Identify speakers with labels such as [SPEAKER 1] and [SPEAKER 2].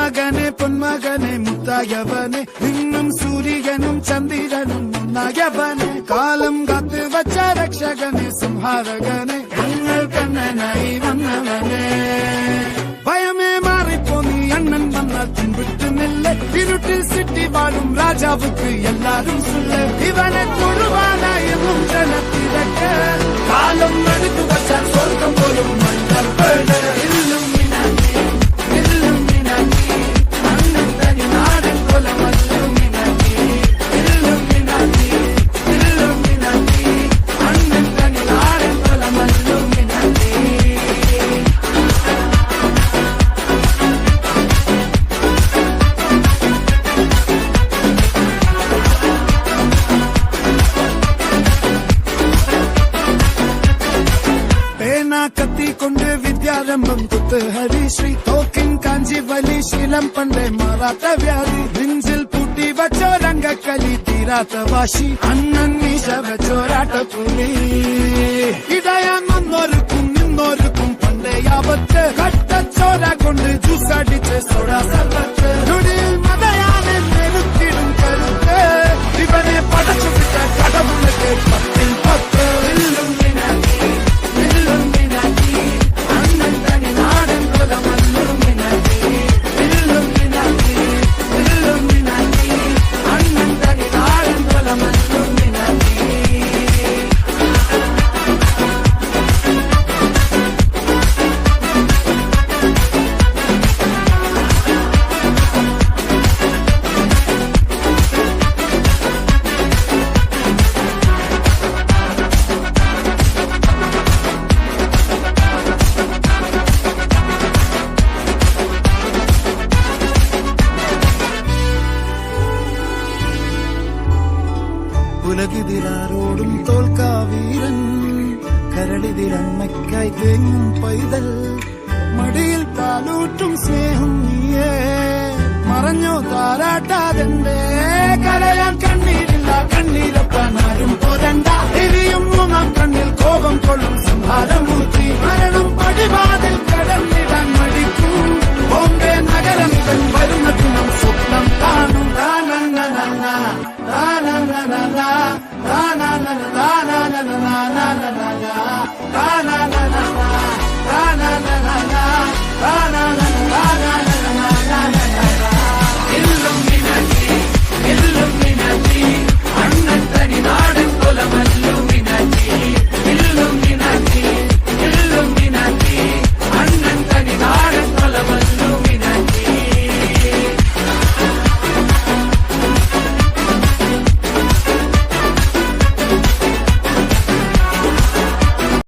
[SPEAKER 1] മകനെ പൊന്മകനെ മുത്തായവനെ നിന്നും സൂര്യനും ചന്ദ്രനും ഒന്നായവനെ കാലം കാത്ത് വച്ച രക്ഷകനെ സംഹാരകനെ ഞങ്ങൾ കണ്ണനായി വന്നവനെ ഭയമേ മാറിപ്പോ നീ അണ്ണൻ വന്നാൽ പിൻവിട്ടുന്നില്ല ഇരുട്ടിൽ സിറ്റി വാഴും രാജാവുക്ക് എല്ലാരും സുല്ല ഇവനെ തൊടുവാനായെന്നും ജനത്തിരക്ക് കാലം എടുത്തു വച്ചാൽ സ്വർഗം പോലും മണ്ണൽ കത്തിക്കൊണ്ട് വിദ്യാരംഭം കുത്ത് ഹരിശ്രീ തോക്കിൻ കാഞ്ചി വലി ശീലം പണ്ടേ മാറാത്ത വ്യാധി നെഞ്ചിൽ പൂട്ടി വച്ചോരംഗക്കലി തീരാത്ത വാശി അണ്ണൻ മീശ വെച്ചോരാട്ടപ്പുലി ഇടയാൻ വന്നോർക്കും നിന്നോർക്കും പണ്ടേ ആപത്ത് കട്ടച്ചോര കൊണ്ട് ജ്യൂസടിച്ച് സോഡ സർവത്ത് നൊടിയിൽ മതയാനെ നെരുത്തിടും കരുത്ത് ഇവനെ പടച്ചു വിട്ട കടവുള്ളക്ക് 10 ഉലകിതിരാരോടും തോൽക്കാവീരൻ കരളിതിരമ്മയ്ക്കായി തേങ്ങും പൈതൽ മടിയിൽ പാലൂട്ടും സ്നേഹം നീയേ മറഞ്ഞോ താരാട്ടാതെന്റെ കരയാൻ കണ്ണീരില്ല കണ്ണീരപ്പാൻ ആരും പോരണ്ട എരിയും മൂന്നാം കണ്ണിൽ കോപം കൊള്ളും